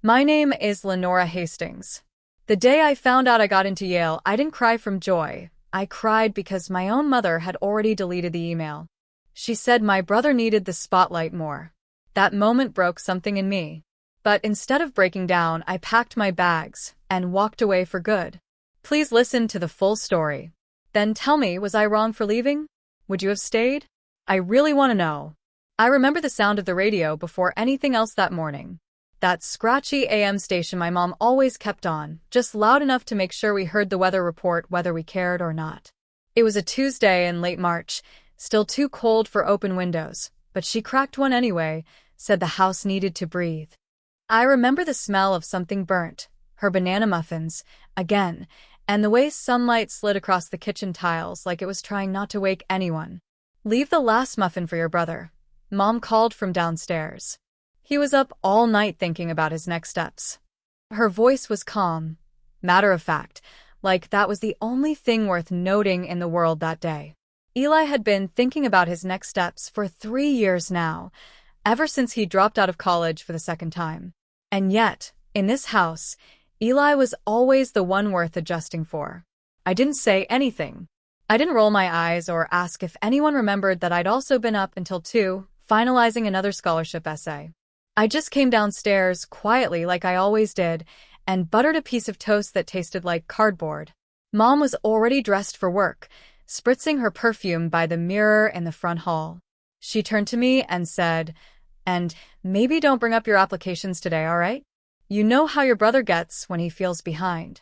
My name is Lenora Hastings. The day I found out I got into Yale, I didn't cry from joy. I cried because my own mother had already deleted the email. She said my brother needed the spotlight more. That moment broke something in me. But instead of breaking down, I packed my bags and walked away for good. Please listen to the full story. Then tell me, was I wrong for leaving? Would you have stayed? I really want to know. I remember the sound of the radio before anything else that morning. That scratchy AM station my mom always kept on, just loud enough to make sure we heard the weather report whether we cared or not. It was a Tuesday in late March, still too cold for open windows, but she cracked one anyway, said the house needed to breathe. I remember the smell of something burnt, her banana muffins, again, and the way sunlight slid across the kitchen tiles like it was trying not to wake anyone. Leave the last muffin for your brother, Mom called from downstairs. He was up all night thinking about his next steps. Her voice was calm, matter of fact, like that was the only thing worth noting in the world that day. Eli had been thinking about his next steps for 3 years now, ever since he dropped out of college for the second time. And yet, in this house, Eli was always the one worth adjusting for. I didn't say anything. I didn't roll my eyes or ask if anyone remembered that I'd also been up until 2, finalizing another scholarship essay. I just came downstairs quietly like I always did and buttered a piece of toast that tasted like cardboard. Mom was already dressed for work, spritzing her perfume by the mirror in the front hall. She turned to me and said, "And maybe don't bring up your applications today, all right? You know how your brother gets when he feels behind."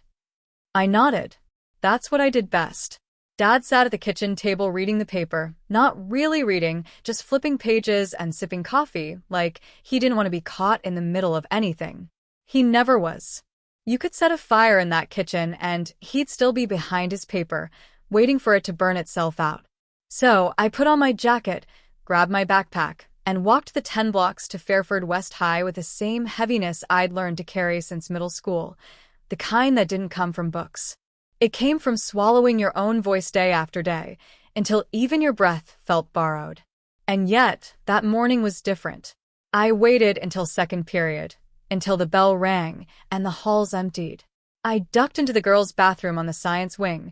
I nodded. That's what I did best. Dad sat at the kitchen table reading the paper, not really reading, just flipping pages and sipping coffee, like he didn't want to be caught in the middle of anything. He never was. You could set a fire in that kitchen and he'd still be behind his paper, waiting for it to burn itself out. So I put on my jacket, grabbed my backpack, and walked the 10 blocks to Fairford West High with the same heaviness I'd learned to carry since middle school, the kind that didn't come from books. It came from swallowing your own voice day after day, until even your breath felt borrowed. And yet, that morning was different. I waited until second period, until the bell rang and the halls emptied. I ducked into the girls' bathroom on the science wing,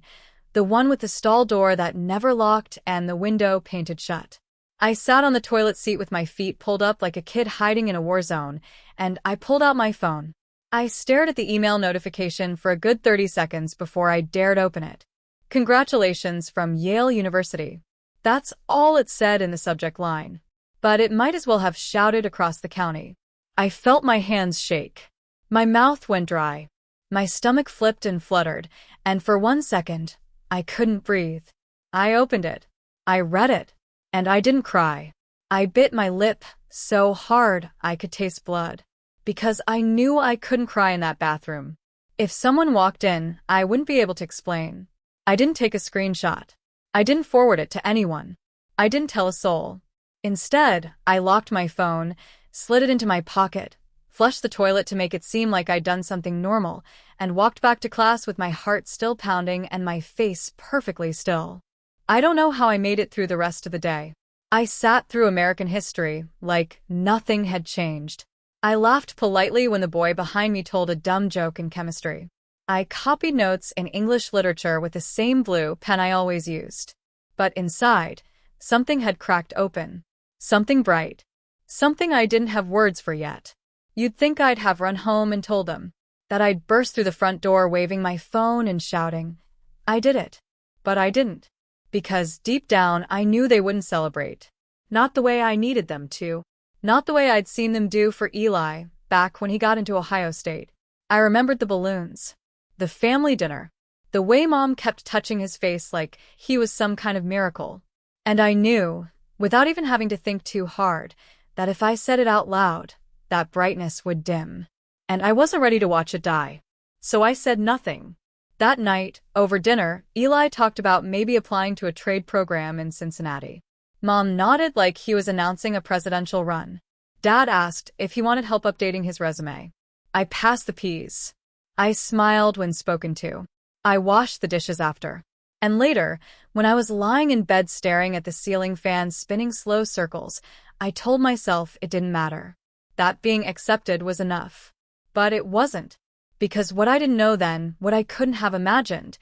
the one with the stall door that never locked and the window painted shut. I sat on the toilet seat with my feet pulled up like a kid hiding in a war zone, and I pulled out my phone. I stared at the email notification for a good 30 seconds before I dared open it. Congratulations from Yale University. That's all it said in the subject line. But it might as well have shouted across the county. I felt my hands shake. My mouth went dry. My stomach flipped and fluttered, and for 1 second, I couldn't breathe. I opened it. I read it. And I didn't cry. I bit my lip so hard I could taste blood. Because I knew I couldn't cry in that bathroom. If someone walked in, I wouldn't be able to explain. I didn't take a screenshot. I didn't forward it to anyone. I didn't tell a soul. Instead, I locked my phone, slid it into my pocket, flushed the toilet to make it seem like I'd done something normal, and walked back to class with my heart still pounding and my face perfectly still. I don't know how I made it through the rest of the day. I sat through American history like nothing had changed. I laughed politely when the boy behind me told a dumb joke in chemistry. I copied notes in English literature with the same blue pen I always used. But inside, something had cracked open. Something bright. Something I didn't have words for yet. You'd think I'd have run home and told them. That I'd burst through the front door waving my phone and shouting. I did it. But I didn't. Because deep down I knew they wouldn't celebrate. Not the way I needed them to. Not the way I'd seen them do for Eli, back when he got into Ohio State. I remembered the balloons. The family dinner. The way Mom kept touching his face like he was some kind of miracle. And I knew, without even having to think too hard, that if I said it out loud, that brightness would dim. And I wasn't ready to watch it die. So I said nothing. That night, over dinner, Eli talked about maybe applying to a trade program in Cincinnati. Mom nodded like he was announcing a presidential run. Dad asked if he wanted help updating his resume. I passed the peas. I smiled when spoken to. I washed the dishes after. And later, when I was lying in bed staring at the ceiling fan spinning slow circles, I told myself it didn't matter. That being accepted was enough. But it wasn't. Because what I didn't know then, what I couldn't have imagined,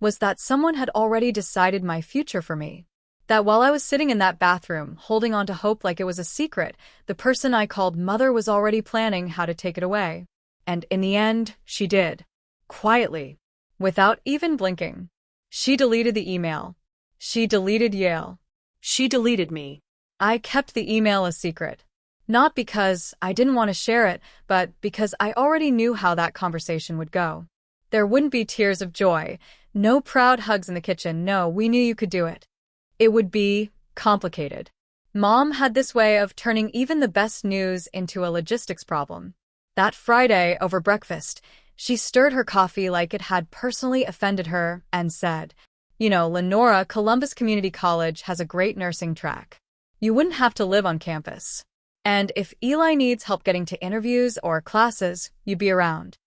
was that someone had already decided my future for me. That while I was sitting in that bathroom, holding on to hope like it was a secret, the person I called mother was already planning how to take it away. And in the end, she did. Quietly. Without even blinking. She deleted the email. She deleted Yale. She deleted me. I kept the email a secret. Not because I didn't want to share it, but because I already knew how that conversation would go. There wouldn't be tears of joy, no proud hugs in the kitchen, no, we knew you could do it. It would be complicated. Mom had this way of turning even the best news into a logistics problem. That Friday, over breakfast, she stirred her coffee like it had personally offended her and said, "You know, Lenora, Columbus Community College has a great nursing track. You wouldn't have to live on campus. And if Eli needs help getting to interviews or classes, you'd be around."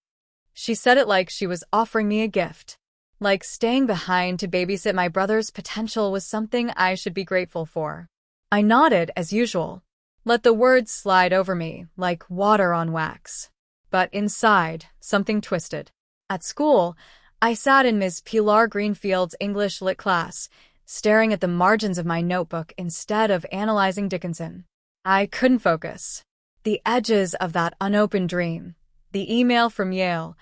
She said it like she was offering me a gift. Like staying behind to babysit my brother's potential was something I should be grateful for. I nodded as usual. Let the words slide over me like water on wax. But inside, something twisted. At school, I sat in Ms. Pilar Greenfield's English Lit class, staring at the margins of my notebook instead of analyzing Dickinson. I couldn't focus. The edges of that unopened dream, the email from Yale,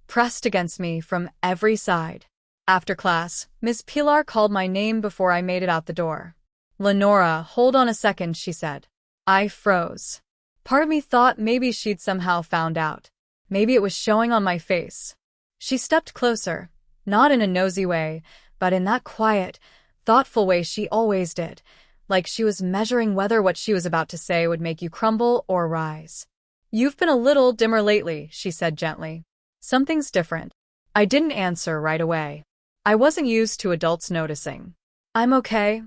pressed against me from every side. After class, Ms. Pilar called my name before I made it out the door. "Lenora, hold on a second," she said. I froze. Part of me thought maybe she'd somehow found out. Maybe it was showing on my face. She stepped closer, not in a nosy way, but in that quiet, thoughtful way she always did, like she was measuring whether what she was about to say would make you crumble or rise. "You've been a little dimmer lately," she said gently. "Something's different." I didn't answer right away. I wasn't used to adults noticing. "I'm okay,"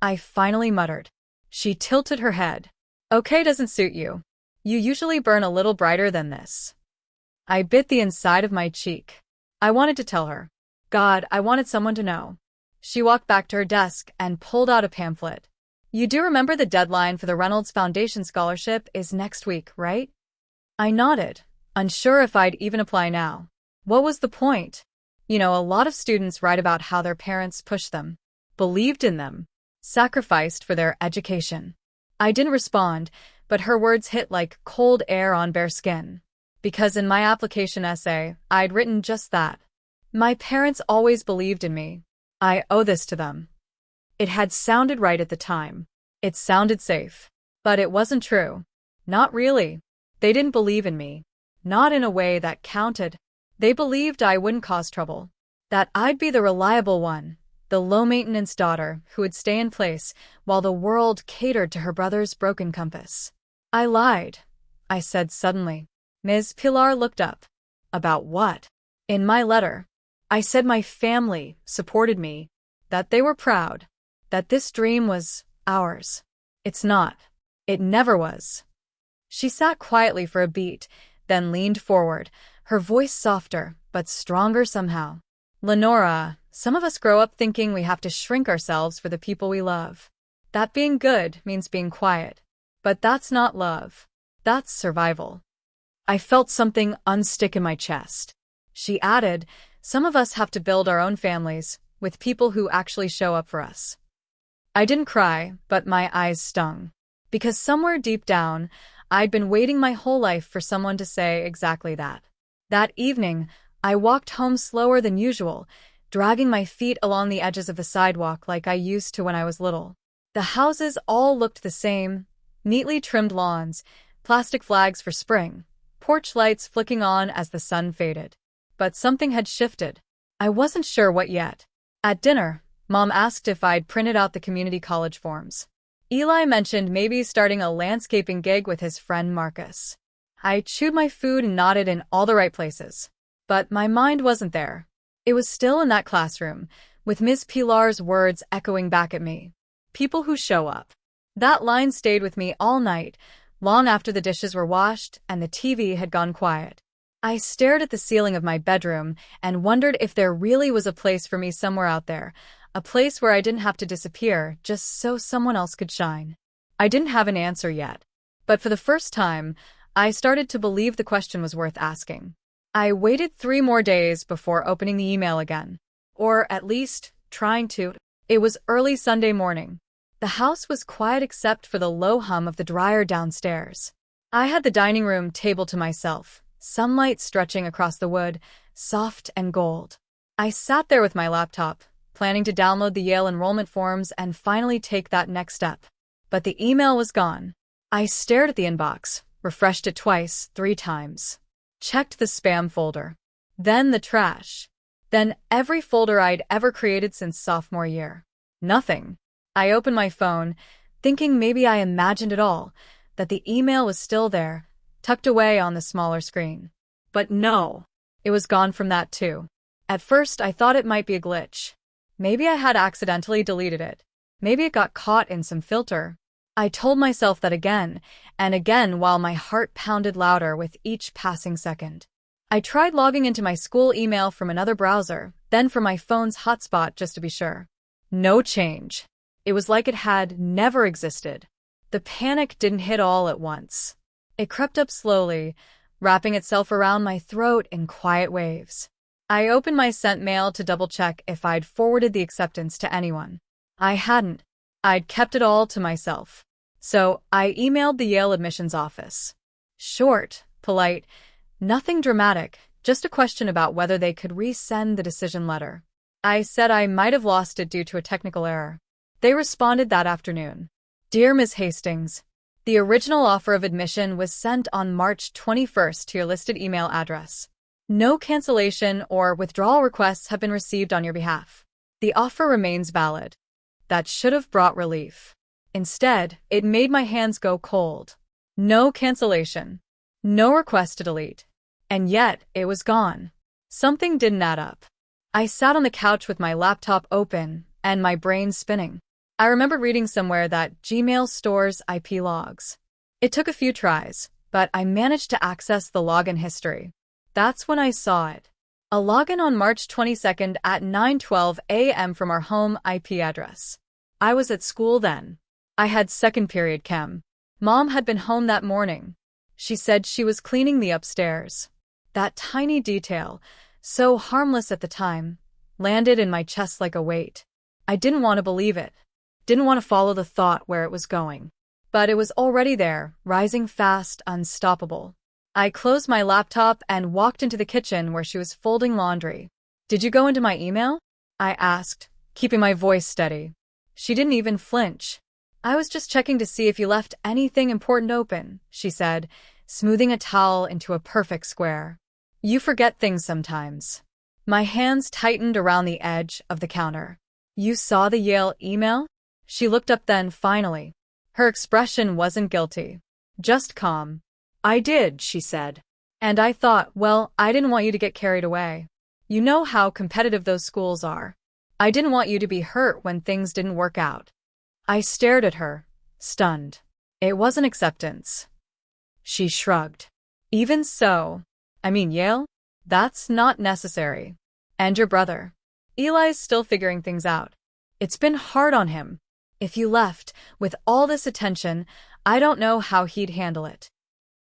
I finally muttered. She tilted her head. "Okay doesn't suit you. You usually burn a little brighter than this." I bit the inside of my cheek. I wanted to tell her. God, I wanted someone to know. She walked back to her desk and pulled out a pamphlet. "You do remember the deadline for the Reynolds Foundation scholarship is next week, right?" I nodded, unsure if I'd even apply now. What was the point? You know, a lot of students write about how their parents pushed them, believed in them, sacrificed for their education. I didn't respond, but her words hit like cold air on bare skin. Because in my application essay, I'd written just that. My parents always believed in me. I owe this to them. It had sounded right at the time. It sounded safe. But it wasn't true. Not really. They didn't believe in me. Not in a way that counted. They believed I wouldn't cause trouble. That I'd be the reliable one, the low-maintenance daughter who would stay in place while the world catered to her brother's broken compass. I lied, I said suddenly. Ms. Pilar looked up. About what? In my letter, I said my family supported me, that they were proud, that this dream was ours. It's not. It never was. She sat quietly for a beat, then leaned forward, her voice softer, but stronger somehow. "Lenora, some of us grow up thinking we have to shrink ourselves for the people we love. That being good means being quiet. But that's not love. That's survival." I felt something unstick in my chest. She added, "Some of us have to build our own families, with people who actually show up for us." I didn't cry, but my eyes stung. Because somewhere deep down, I'd been waiting my whole life for someone to say exactly that. That evening, I walked home slower than usual, dragging my feet along the edges of the sidewalk like I used to when I was little. The houses all looked the same, neatly trimmed lawns, plastic flags for spring, porch lights flicking on as the sun faded. But something had shifted. I wasn't sure what yet. At dinner, Mom asked if I'd printed out the community college forms. Eli mentioned maybe starting a landscaping gig with his friend Marcus. I chewed my food and nodded in all the right places. But my mind wasn't there. It was still in that classroom, with Ms. Pilar's words echoing back at me. People who show up. That line stayed with me all night, long after the dishes were washed and the TV had gone quiet. I stared at the ceiling of my bedroom and wondered if there really was a place for me somewhere out there, a place where I didn't have to disappear just so someone else could shine. I didn't have an answer yet. But for the first time, I started to believe the question was worth asking. I waited 3 more days before opening the email again. Or at least, trying to. It was early Sunday morning. The house was quiet except for the low hum of the dryer downstairs. I had the dining room table to myself, sunlight stretching across the wood, soft and gold. I sat there with my laptop, planning to download the Yale enrollment forms and finally take that next step. But the email was gone. I stared at the inbox, refreshed it twice, 3 times. Checked the spam folder. Then the trash. Then every folder I'd ever created since sophomore year. Nothing. I opened my phone, thinking maybe I imagined it all, that the email was still there, tucked away on the smaller screen. But no, it was gone from that too. At first, I thought it might be a glitch. Maybe I had accidentally deleted it. Maybe it got caught in some filter. I told myself that again and again while my heart pounded louder with each passing second. I tried logging into my school email from another browser, then from my phone's hotspot just to be sure. No change. It was like it had never existed. The panic didn't hit all at once. It crept up slowly, wrapping itself around my throat in quiet waves. I opened my sent mail to double-check if I'd forwarded the acceptance to anyone. I hadn't. I'd kept it all to myself. So I emailed the Yale admissions office. Short, polite, nothing dramatic, just a question about whether they could resend the decision letter. I said I might have lost it due to a technical error. They responded that afternoon. Dear Ms. Hastings, the original offer of admission was sent on March 21st to your listed email address. No cancellation or withdrawal requests have been received on your behalf. The offer remains valid. That should have brought relief. Instead, it made my hands go cold. No cancellation. No request to delete. And yet, it was gone. Something didn't add up. I sat on the couch with my laptop open and my brain spinning. I remember reading somewhere that Gmail stores IP logs. It took a few tries, but I managed to access the login history. That's when I saw it. A login on March 22nd at 9:12 a.m. from our home IP address. I was at school then. I had second period chem. Mom had been home that morning. She said she was cleaning the upstairs. That tiny detail, so harmless at the time, landed in my chest like a weight. I didn't want to believe it. Didn't want to follow the thought where it was going. But it was already there, rising fast, unstoppable. I closed my laptop and walked into the kitchen where she was folding laundry. Did you go into my email? I asked, keeping my voice steady. She didn't even flinch. I was just checking to see if you left anything important open, she said, smoothing a towel into a perfect square. You forget things sometimes. My hands tightened around the edge of the counter. You saw the Yale email? She looked up then, finally. Her expression wasn't guilty, just calm. I did, she said. And I thought, well, I didn't want you to get carried away. You know how competitive those schools are. I didn't want you to be hurt when things didn't work out. I stared at her, stunned. It wasn't acceptance. She shrugged. Even so, Yale? That's not necessary. And your brother? Eli's still figuring things out. It's been hard on him. If you left, with all this attention, I don't know how he'd handle it.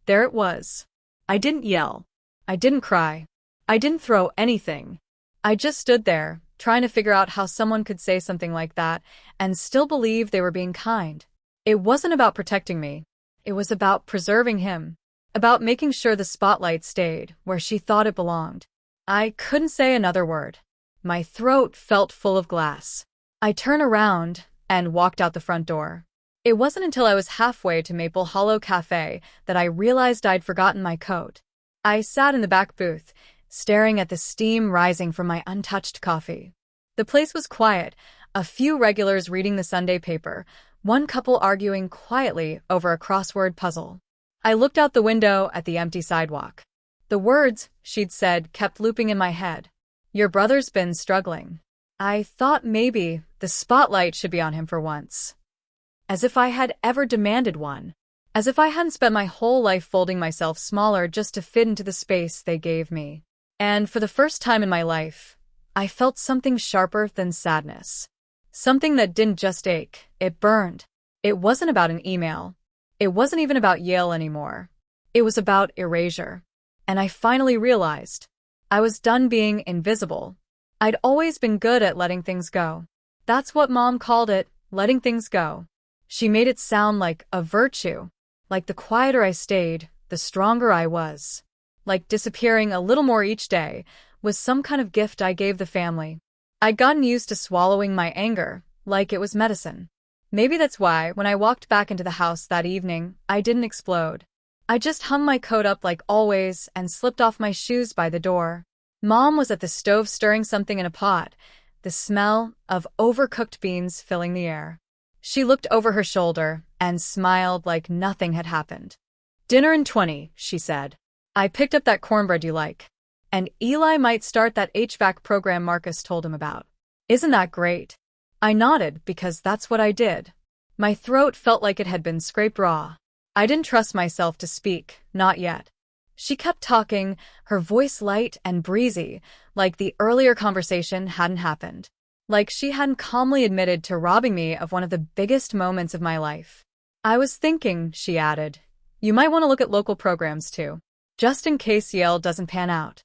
There it was. I didn't yell. I didn't cry. I didn't throw anything. I just stood there, trying to figure out how someone could say something like that and still believe they were being kind. It wasn't about protecting me. It was about preserving him. About making sure the spotlight stayed where she thought it belonged. I couldn't say another word. My throat felt full of glass. I turned around and walked out the front door. It wasn't until I was halfway to Maple Hollow Cafe that I realized I'd forgotten my coat. I sat in the back booth, staring at the steam rising from my untouched coffee. The place was quiet, a few regulars reading the Sunday paper, one couple arguing quietly over a crossword puzzle. I looked out the window at the empty sidewalk. The words she'd said kept looping in my head. Your brother's been struggling. I thought maybe the spotlight should be on him for once. As if I had ever demanded one. As if I hadn't spent my whole life folding myself smaller just to fit into the space they gave me. And for the first time in my life, I felt something sharper than sadness. Something that didn't just ache, it burned. It wasn't about an email. It wasn't even about Yale anymore. It was about erasure. And I finally realized I was done being invisible. I'd always been good at letting things go. That's what Mom called it, letting things go. She made it sound like a virtue. Like the quieter I stayed, the stronger I was. Like disappearing a little more each day was some kind of gift I gave the family. I'd gotten used to swallowing my anger, like it was medicine. Maybe that's why, when I walked back into the house that evening, I didn't explode. I just hung my coat up like always and slipped off my shoes by the door. Mom was at the stove stirring something in a pot, the smell of overcooked beans filling the air. She looked over her shoulder and smiled like nothing had happened. "Dinner in 20, she said. "I picked up that cornbread you like. And Eli might start that HVAC program Marcus told him about. Isn't that great?" I nodded because that's what I did. My throat felt like it had been scraped raw. I didn't trust myself to speak, not yet. She kept talking, her voice light and breezy, like the earlier conversation hadn't happened. Like she hadn't calmly admitted to robbing me of one of the biggest moments of my life. "I was thinking," she added, "you might want to look at local programs too, just in case Yale doesn't pan out."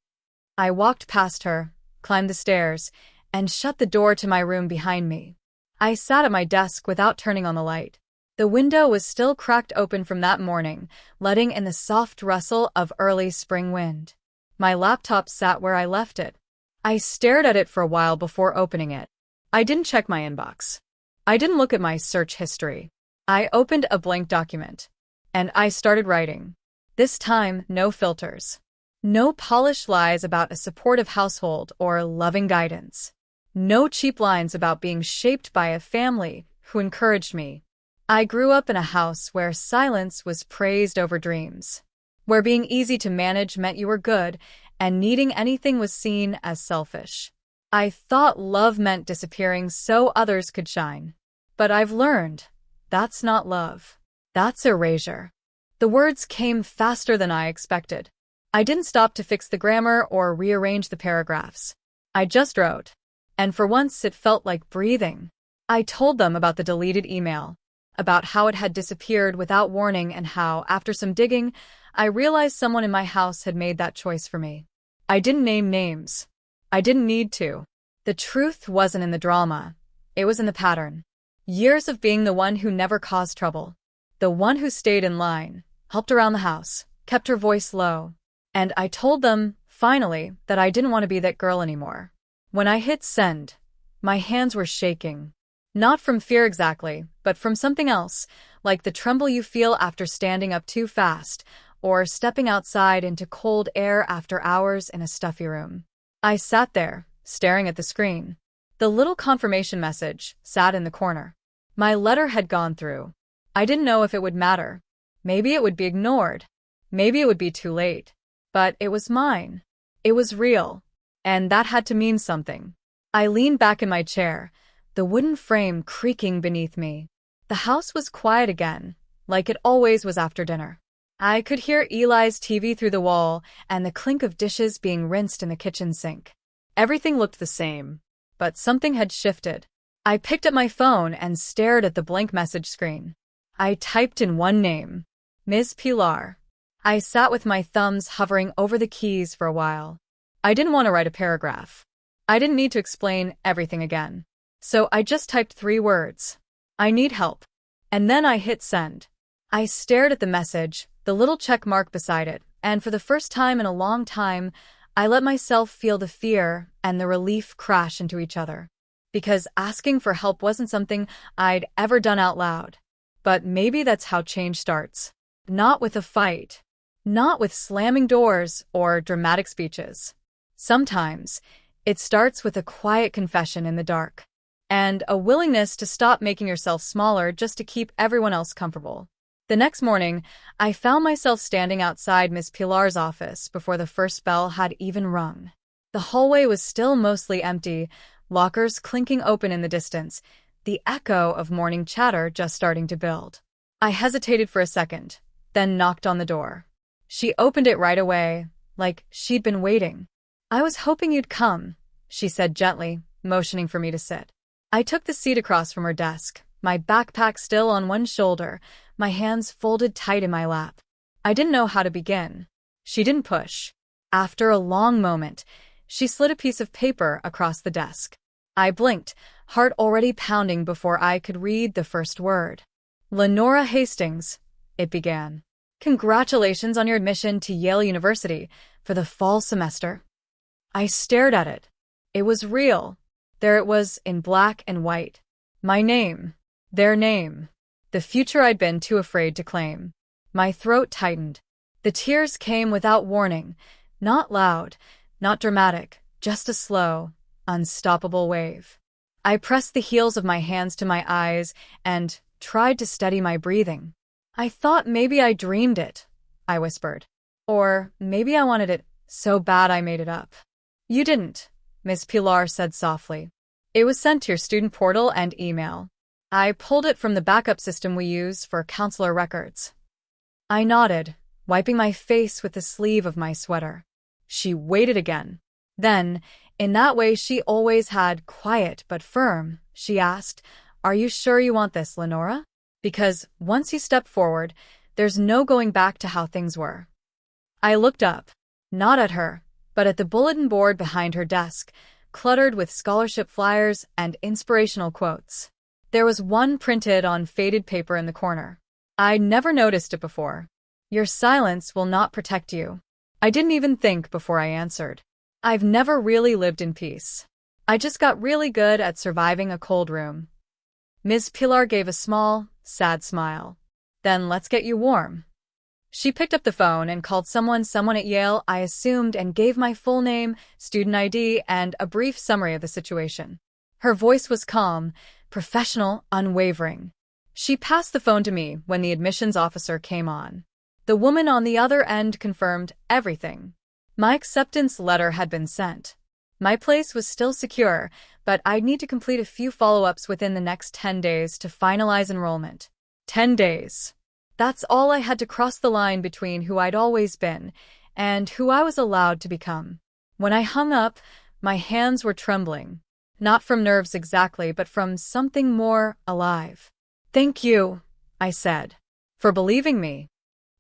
I walked past her, climbed the stairs, and shut the door to my room behind me. I sat at my desk without turning on the light. The window was still cracked open from that morning, letting in the soft rustle of early spring wind. My laptop sat where I left it. I stared at it for a while before opening it. I didn't check my inbox. I didn't look at my search history. I opened a blank document. And I started writing. This time, no filters. No polished lies about a supportive household or loving guidance. No cheap lines about being shaped by a family who encouraged me. I grew up in a house where silence was praised over dreams, where being easy to manage meant you were good, and needing anything was seen as selfish. I thought love meant disappearing so others could shine. But I've learned, that's not love. That's erasure. The words came faster than I expected. I didn't stop to fix the grammar or rearrange the paragraphs. I just wrote. And for once it felt like breathing. I told them about the deleted email, about how it had disappeared without warning and how, after some digging, I realized someone in my house had made that choice for me. I didn't name names. I didn't need to. The truth wasn't in the drama. It was in the pattern. Years of being the one who never caused trouble. The one who stayed in line, helped around the house, kept her voice low. And I told them, finally, that I didn't want to be that girl anymore. When I hit send, my hands were shaking. Not from fear exactly, but from something else, like the tremble you feel after standing up too fast, or stepping outside into cold air after hours in a stuffy room. I sat there, staring at the screen. The little confirmation message sat in the corner. My letter had gone through. I didn't know if it would matter. Maybe it would be ignored. Maybe it would be too late. But it was mine. It was real. And that had to mean something. I leaned back in my chair, the wooden frame creaking beneath me. The house was quiet again, like it always was after dinner. I could hear Eli's TV through the wall and the clink of dishes being rinsed in the kitchen sink. Everything looked the same, but something had shifted. I picked up my phone and stared at the blank message screen. I typed in one name, Ms. Pilar. I sat with my thumbs hovering over the keys for a while. I didn't want to write a paragraph. I didn't need to explain everything again. So I just typed 3 words. I need help. And then I hit send. I stared at the message, the little check mark beside it, and for the first time in a long time, I let myself feel the fear and the relief crash into each other. Because asking for help wasn't something I'd ever done out loud. But maybe that's how change starts. Not with a fight. Not with slamming doors or dramatic speeches. Sometimes, it starts with a quiet confession in the dark. And a willingness to stop making yourself smaller just to keep everyone else comfortable. The next morning, I found myself standing outside Miss Pilar's office before the first bell had even rung. The hallway was still mostly empty, lockers clinking open in the distance, the echo of morning chatter just starting to build. I hesitated for a second, then knocked on the door. She opened it right away, like she'd been waiting. "I was hoping you'd come," she said gently, motioning for me to sit. I took the seat across from her desk, my backpack still on one shoulder, my hands folded tight in my lap. I didn't know how to begin. She didn't push. After a long moment, she slid a piece of paper across the desk. I blinked, heart already pounding before I could read the first word. Lenora Hastings, it began. Congratulations on your admission to Yale University for the fall semester. I stared at it. It was real. There it was in black and white. My name. Their name. The future I'd been too afraid to claim. My throat tightened. The tears came without warning. Not loud, not dramatic, just a slow, unstoppable wave. I pressed the heels of my hands to my eyes and tried to steady my breathing. I thought maybe I dreamed it, I whispered. Or maybe I wanted it so bad I made it up. You didn't, Miss Pilar said softly. It was sent to your student portal and email. I pulled it from the backup system we use for counselor records. I nodded, wiping my face with the sleeve of my sweater. She waited again. Then, in that way she always had, quiet but firm, she asked, "Are you sure you want this, Lenora? Because once you step forward, there's no going back to how things were." I looked up, not at her, but at the bulletin board behind her desk, cluttered with scholarship flyers and inspirational quotes. There was one printed on faded paper in the corner. I'd never noticed it before. "Your silence will not protect you." I didn't even think before I answered. I've never really lived in peace. I just got really good at surviving a cold room. Ms. Pilar gave a small, sad smile. "Then let's get you warm." She picked up the phone and called someone at Yale, I assumed, and gave my full name, student ID, and a brief summary of the situation. Her voice was calm, professional, unwavering. She passed the phone to me when the admissions officer came on. The woman on the other end confirmed everything. My acceptance letter had been sent. My place was still secure, but I'd need to complete a few follow-ups within the next 10 days to finalize enrollment. 10 days. That's all I had to cross the line between who I'd always been and who I was allowed to become. When I hung up, my hands were trembling. Not from nerves exactly, but from something more alive. "Thank you," I said, "for believing me."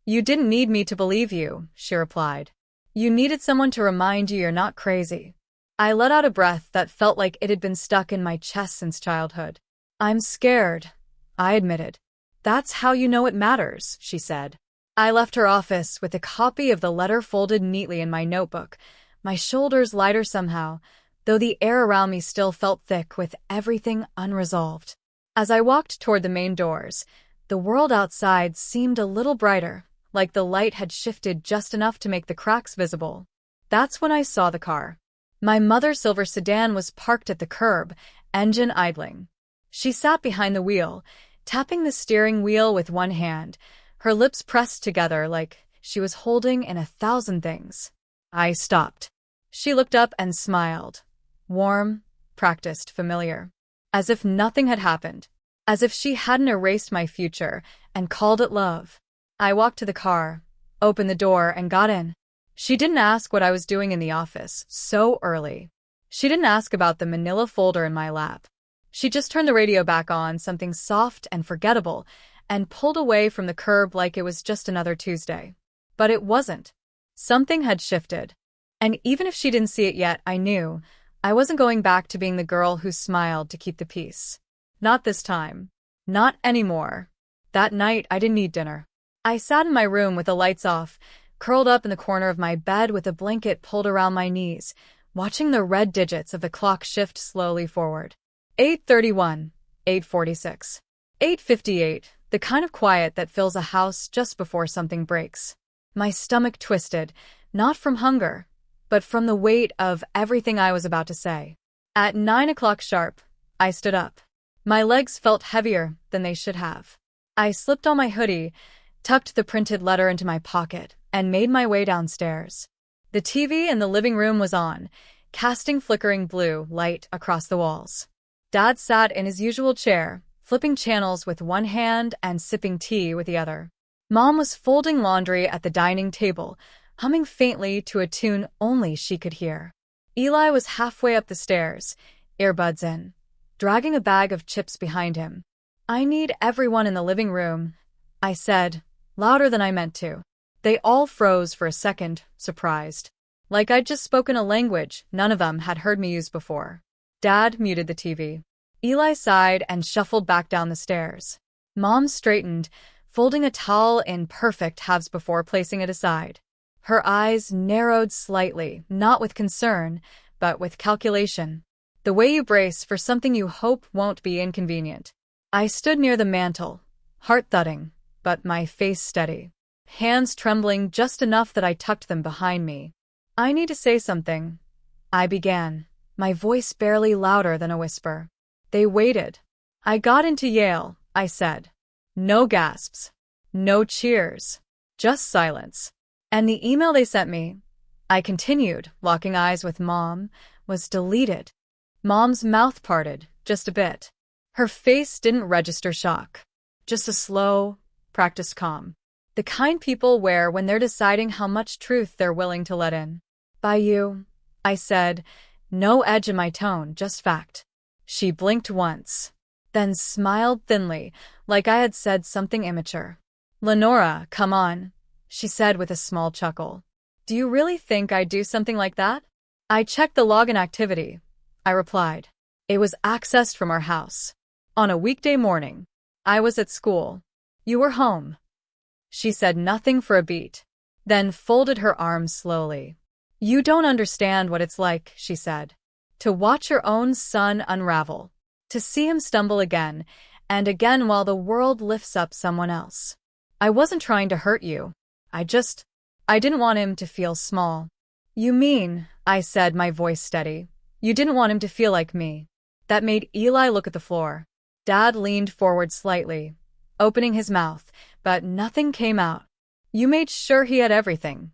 "You didn't need me to believe you," she replied. "You needed someone to remind you you're not crazy." I let out a breath that felt like it had been stuck in my chest since childhood. "I'm scared," I admitted. "That's how you know it matters," she said. I left her office with a copy of the letter folded neatly in my notebook, my shoulders lighter somehow, though the air around me still felt thick with everything unresolved. As I walked toward the main doors, the world outside seemed a little brighter, like the light had shifted just enough to make the cracks visible. That's when I saw the car. My mother's silver sedan was parked at the curb, engine idling. She sat behind the wheel, tapping the steering wheel with one hand, her lips pressed together like she was holding in 1,000 things. I stopped. She looked up and smiled. Warm, practiced, familiar. As if nothing had happened. As if she hadn't erased my future and called it love. I walked to the car, opened the door, and got in. She didn't ask what I was doing in the office so early. She didn't ask about the manila folder in my lap. She just turned the radio back on, something soft and forgettable, and pulled away from the curb like it was just another Tuesday. But it wasn't. Something had shifted. And even if she didn't see it yet, I knew I wasn't going back to being the girl who smiled to keep the peace. Not this time. Not anymore. That night, I didn't eat dinner. I sat in my room with the lights off, curled up in the corner of my bed with a blanket pulled around my knees, watching the red digits of the clock shift slowly forward. 8:31, 8:46, 8:58, the kind of quiet that fills a house just before something breaks. My stomach twisted, not from hunger, but from the weight of everything I was about to say. At 9 o'clock sharp, I stood up. My legs felt heavier than they should have. I slipped on my hoodie, tucked the printed letter into my pocket, and made my way downstairs. The TV in the living room was on, casting flickering blue light across the walls. Dad sat in his usual chair, flipping channels with one hand and sipping tea with the other. Mom was folding laundry at the dining table, humming faintly to a tune only she could hear. Eli was halfway up the stairs, earbuds in, dragging a bag of chips behind him. "I need everyone in the living room," I said, louder than I meant to. They all froze for a second, surprised. Like I'd just spoken a language none of them had heard me use before. Dad muted the TV. Eli sighed and shuffled back down the stairs. Mom straightened, folding a towel in perfect halves before placing it aside. Her eyes narrowed slightly, not with concern, but with calculation. The way you brace for something you hope won't be inconvenient. I stood near the mantel, heart thudding, but my face steady. Hands trembling just enough that I tucked them behind me. I need to say something, I began, my voice barely louder than a whisper. They waited. I got into Yale, I said. No gasps. No cheers. Just silence. And the email they sent me, I continued, locking eyes with Mom, was deleted. Mom's mouth parted, just a bit. Her face didn't register shock. Just a slow, practiced calm. The kind people wear when they're deciding how much truth they're willing to let in. By you, I said, no edge in my tone, just fact. She blinked once, then smiled thinly, like I had said something immature. Lenora, come on, she said with a small chuckle. Do you really think I'd do something like that? I checked the login activity, I replied. It was accessed from our house. On a weekday morning. I was at school. You were home. She said nothing for a beat, then folded her arms slowly. You don't understand what it's like, she said. To watch your own son unravel. To see him stumble again and again while the world lifts up someone else. I wasn't trying to hurt you. I didn't want him to feel small. You mean, I said, my voice steady, you didn't want him to feel like me. That made Eli look at the floor. Dad leaned forward slightly, opening his mouth, but nothing came out. You made sure he had everything,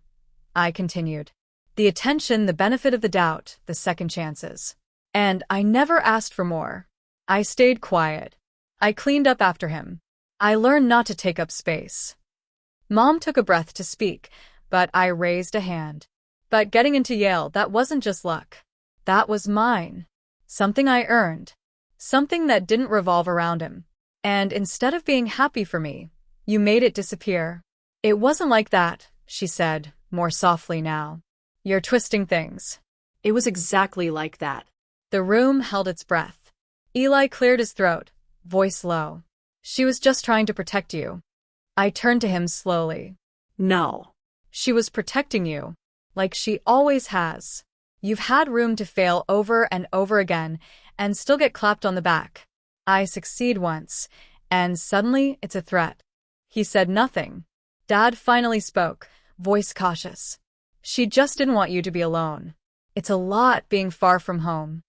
I continued. The attention, the benefit of the doubt, the second chances. And I never asked for more. I stayed quiet. I cleaned up after him. I learned not to take up space. Mom took a breath to speak, but I raised a hand. But getting into Yale, that wasn't just luck. That was mine. Something I earned. Something that didn't revolve around him. And instead of being happy for me, you made it disappear. It wasn't like that, she said, more softly now. You're twisting things. It was exactly like that. The room held its breath. Eli cleared his throat, voice low. She was just trying to protect you. I turned to him slowly. No. She was protecting you, like she always has. You've had room to fail over and over again and still get clapped on the back. I succeed once, and suddenly it's a threat. He said nothing. Dad finally spoke, voice cautious. She just didn't want you to be alone. It's a lot being far from home.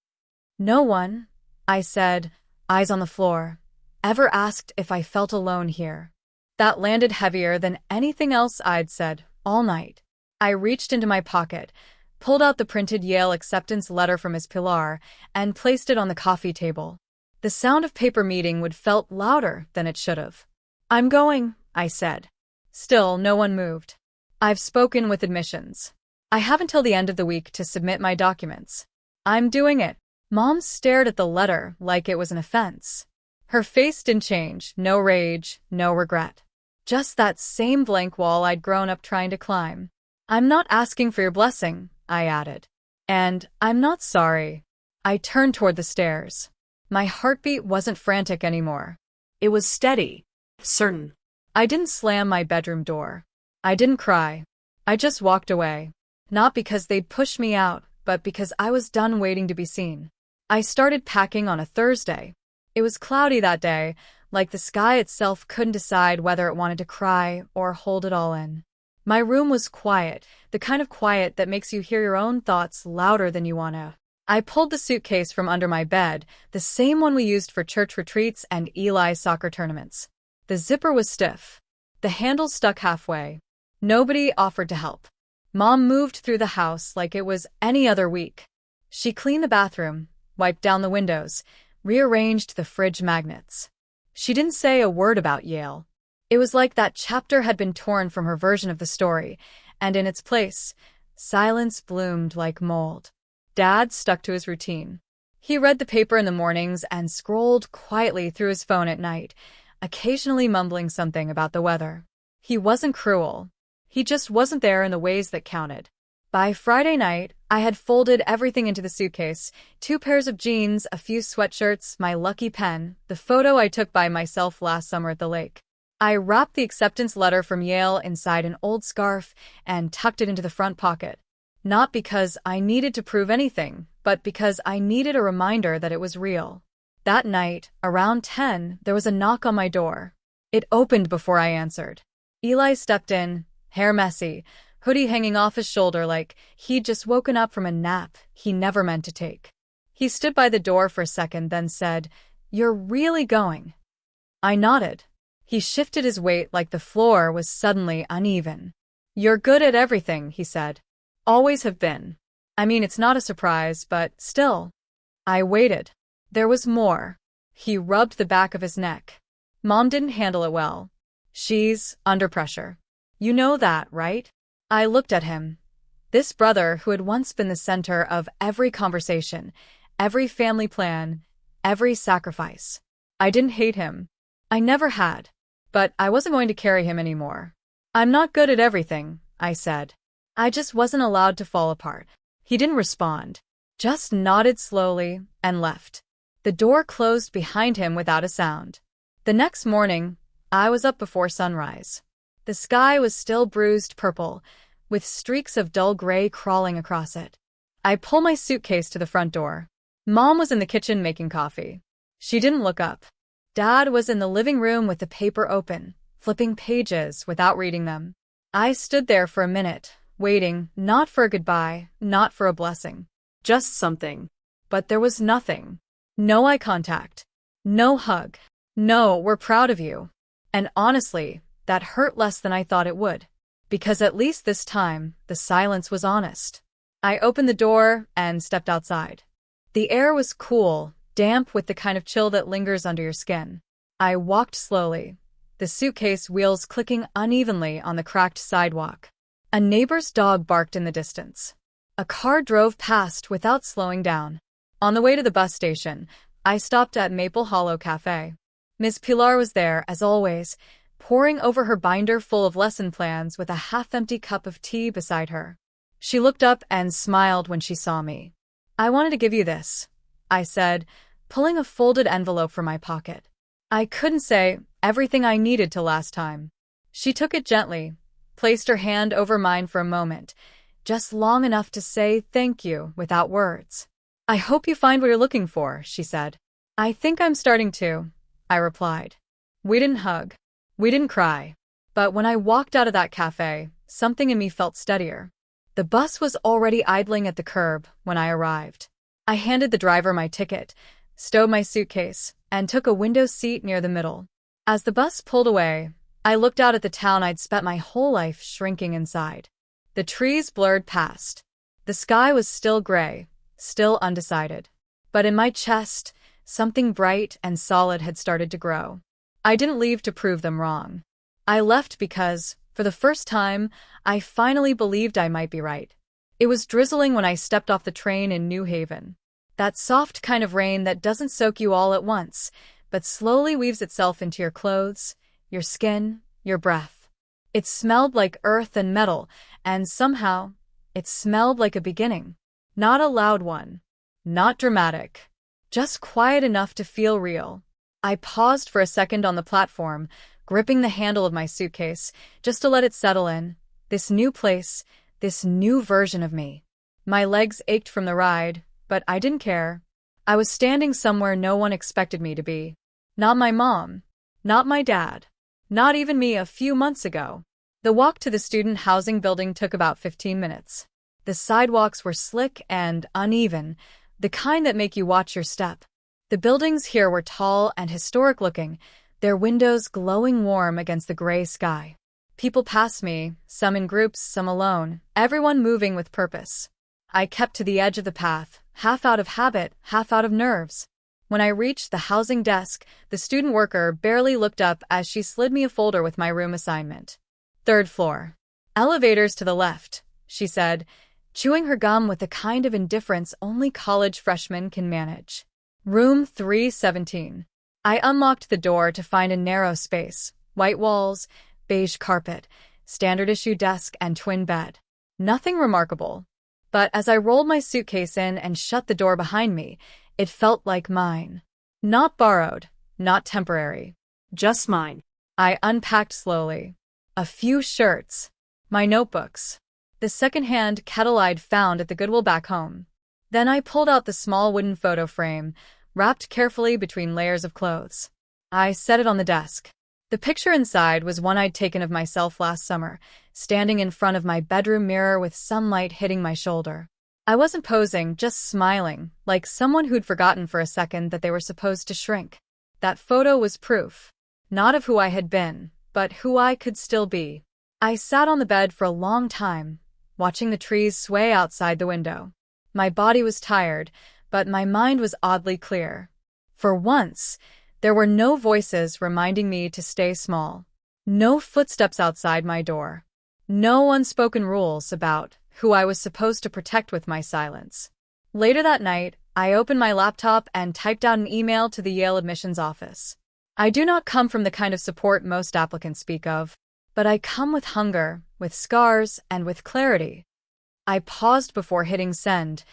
No one, I said, eyes on the floor, ever asked if I felt alone here. That landed heavier than anything else I'd said all night. I reached into my pocket, pulled out the printed Yale acceptance letter from his pillar, and placed it on the coffee table. The sound of paper meeting would felt louder than it should have. I'm going, I said. Still, no one moved. I've spoken with admissions. I have until the end of the week to submit my documents. I'm doing it. Mom stared at the letter like it was an offense. Her face didn't change, no rage, no regret. Just that same blank wall I'd grown up trying to climb. I'm not asking for your blessing, I added. And I'm not sorry. I turned toward the stairs. My heartbeat wasn't frantic anymore. It was steady, certain. I didn't slam my bedroom door. I didn't cry. I just walked away. Not because they'd pushed me out, but because I was done waiting to be seen. I started packing on a Thursday. It was cloudy that day, like the sky itself couldn't decide whether it wanted to cry or hold it all in. My room was quiet, the kind of quiet that makes you hear your own thoughts louder than you want to. I pulled the suitcase from under my bed, the same one we used for church retreats and Eli's soccer tournaments. The zipper was stiff. The handle stuck halfway. Nobody offered to help. Mom moved through the house like it was any other week. She cleaned the bathroom, wiped down the windows, rearranged the fridge magnets. She didn't say a word about Yale. It was like that chapter had been torn from her version of the story, and in its place, silence bloomed like mold. Dad stuck to his routine. He read the paper in the mornings and scrolled quietly through his phone at night, occasionally mumbling something about the weather. He wasn't cruel. He just wasn't there in the ways that counted. By Friday night, I had folded everything into the suitcase: 2 pairs of jeans, a few sweatshirts, my lucky pen, the photo I took by myself last summer at the lake. I wrapped the acceptance letter from Yale inside an old scarf and tucked it into the front pocket. Not because I needed to prove anything, but because I needed a reminder that it was real. That night, around 10, there was a knock on my door. It opened before I answered. Eli stepped in, hair messy, hoodie hanging off his shoulder like he'd just woken up from a nap he never meant to take. He stood by the door for a second, then said, "You're really going?" I nodded. He shifted his weight like the floor was suddenly uneven. "You're good at everything," he said. "Always have been. I mean, it's not a surprise, but still." I waited. There was more. He rubbed the back of his neck. "Mom didn't handle it well. She's under pressure. You know that, right?" I looked at him. This brother who had once been the center of every conversation, every family plan, every sacrifice. I didn't hate him. I never had. But I wasn't going to carry him anymore. "I'm not good at everything," I said. I just wasn't allowed to fall apart. He didn't respond, just nodded slowly and left. The door closed behind him without a sound. The next morning, I was up before sunrise. The sky was still bruised purple, with streaks of dull gray crawling across it. I pulled my suitcase to the front door. Mom was in the kitchen making coffee. She didn't look up. Dad was in the living room with the paper open, flipping pages without reading them. I stood there for a minute, waiting, not for a goodbye, not for a blessing. Just something. But there was nothing. No eye contact. No hug. No, "We're proud of you." And honestly, that hurt less than I thought it would. Because at least this time, the silence was honest. I opened the door and stepped outside. The air was cool, damp with the kind of chill that lingers under your skin. I walked slowly, the suitcase wheels clicking unevenly on the cracked sidewalk. A neighbor's dog barked in the distance. A car drove past without slowing down. On the way to the bus station, I stopped at Maple Hollow Cafe. Miss Pilar was there, as always, poring over her binder full of lesson plans with a half-empty cup of tea beside her. She looked up and smiled when she saw me. "I wanted to give you this," I said, pulling a folded envelope from my pocket. I couldn't say everything I needed to last time. She took it gently, placed her hand over mine for a moment, just long enough to say thank you without words. "I hope you find what you're looking for," she said. "I think I'm starting to," I replied. We didn't hug. We didn't cry. But when I walked out of that cafe, something in me felt steadier. The bus was already idling at the curb when I arrived. I handed the driver my ticket, stowed my suitcase, and took a window seat near the middle. As the bus pulled away, I looked out at the town I'd spent my whole life shrinking inside. The trees blurred past. The sky was still gray, still undecided. But in my chest, something bright and solid had started to grow. I didn't leave to prove them wrong. I left because, for the first time, I finally believed I might be right. It was drizzling when I stepped off the train in New Haven. That soft kind of rain that doesn't soak you all at once, but slowly weaves itself into your clothes, your skin, your breath. It smelled like earth and metal, and somehow, it smelled like a beginning. Not a loud one. Not dramatic. Just quiet enough to feel real. I paused for a second on the platform, gripping the handle of my suitcase, just to let it settle in. This new place, this new version of me. My legs ached from the ride, but I didn't care. I was standing somewhere no one expected me to be. Not my mom. Not my dad. Not even me a few months ago. The walk to the student housing building took about 15 minutes. The sidewalks were slick and uneven, the kind that make you watch your step. The buildings here were tall and historic-looking, their windows glowing warm against the gray sky. People passed me, some in groups, some alone, everyone moving with purpose. I kept to the edge of the path, half out of habit, half out of nerves. When I reached the housing desk, the student worker barely looked up as she slid me a folder with my room assignment. "3rd floor. Elevators to the left," she said, chewing her gum with the kind of indifference only college freshmen can manage. "Room 317. I unlocked the door to find a narrow space, white walls, beige carpet, standard issue desk and twin bed. Nothing remarkable. But as I rolled my suitcase in and shut the door behind me, it felt like mine. Not borrowed, not temporary. Just mine. I unpacked slowly. A few shirts. My notebooks. The secondhand kettle I'd found at the Goodwill back home. Then I pulled out the small wooden photo frame, wrapped carefully between layers of clothes. I set it on the desk. The picture inside was one I'd taken of myself last summer, standing in front of my bedroom mirror with sunlight hitting my shoulder. I wasn't posing, just smiling, like someone who'd forgotten for a second that they were supposed to shrink. That photo was proof. Not of who I had been, but who I could still be. I sat on the bed for a long time, watching the trees sway outside the window. My body was tired, but my mind was oddly clear. For once, there were no voices reminding me to stay small. No footsteps outside my door. No unspoken rules about who I was supposed to protect with my silence. Later that night, I opened my laptop and typed out an email to the Yale admissions office. I do not come from the kind of support most applicants speak of, but I come with hunger, with scars, and with clarity. I paused before hitting send,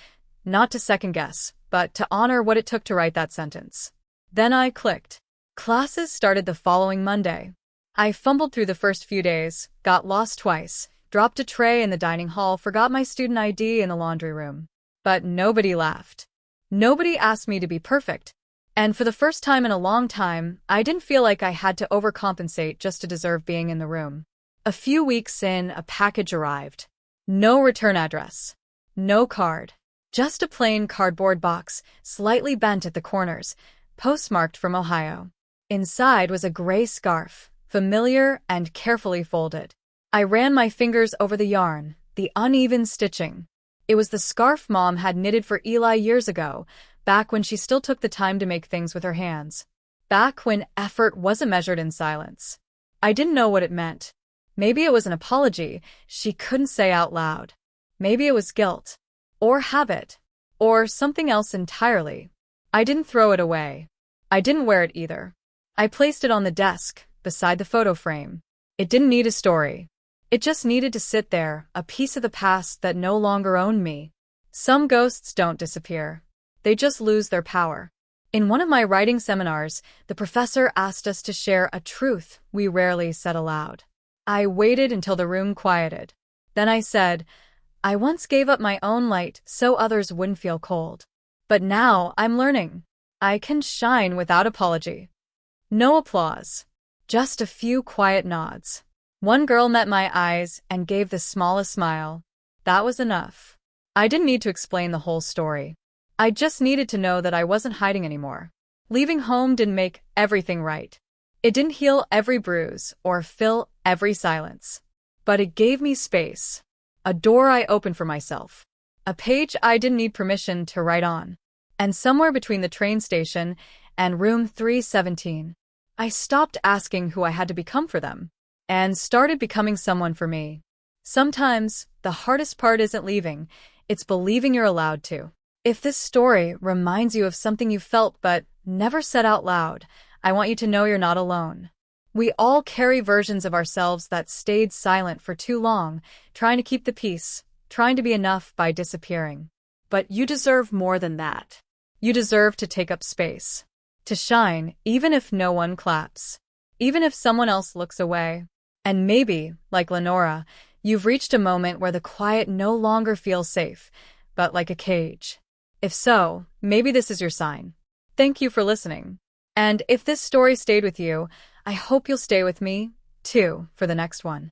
not to second-guess, but to honor what it took to write that sentence. Then I clicked. Classes started the following Monday. I fumbled through the first few days, got lost twice, dropped a tray in the dining hall, forgot my student ID in the laundry room. But nobody laughed. Nobody asked me to be perfect. And for the first time in a long time, I didn't feel like I had to overcompensate just to deserve being in the room. A few weeks in, a package arrived. No return address. No card. Just a plain cardboard box, slightly bent at the corners, postmarked from Ohio. Inside was a gray scarf, familiar and carefully folded. I ran my fingers over the yarn, the uneven stitching. It was the scarf Mom had knitted for Eli years ago, back when she still took the time to make things with her hands. Back when effort wasn't measured in silence. I didn't know what it meant. Maybe it was an apology she couldn't say out loud. Maybe it was guilt. Or habit. Or something else entirely. I didn't throw it away. I didn't wear it either. I placed it on the desk, beside the photo frame. It didn't need a story. It just needed to sit there, a piece of the past that no longer owned me. Some ghosts don't disappear. They just lose their power. In one of my writing seminars, the professor asked us to share a truth we rarely said aloud. I waited until the room quieted. Then I said, I once gave up my own light so others wouldn't feel cold. But now I'm learning. I can shine without apology. No applause. Just a few quiet nods. One girl met my eyes and gave the smallest smile. That was enough. I didn't need to explain the whole story. I just needed to know that I wasn't hiding anymore. Leaving home didn't make everything right. It didn't heal every bruise or fill every silence. But it gave me space. A door I opened for myself. A page I didn't need permission to write on. And somewhere between the train station and room 317, I stopped asking who I had to become for them, and started becoming someone for me. Sometimes, the hardest part isn't leaving, it's believing you're allowed to. If this story reminds you of something you felt but never said out loud, I want you to know you're not alone. We all carry versions of ourselves that stayed silent for too long, trying to keep the peace, trying to be enough by disappearing. But you deserve more than that. You deserve to take up space. To shine, even if no one claps. Even if someone else looks away. And maybe, like Lenora, you've reached a moment where the quiet no longer feels safe, but like a cage. If so, maybe this is your sign. Thank you for listening. And if this story stayed with you, I hope you'll stay with me, too, for the next one.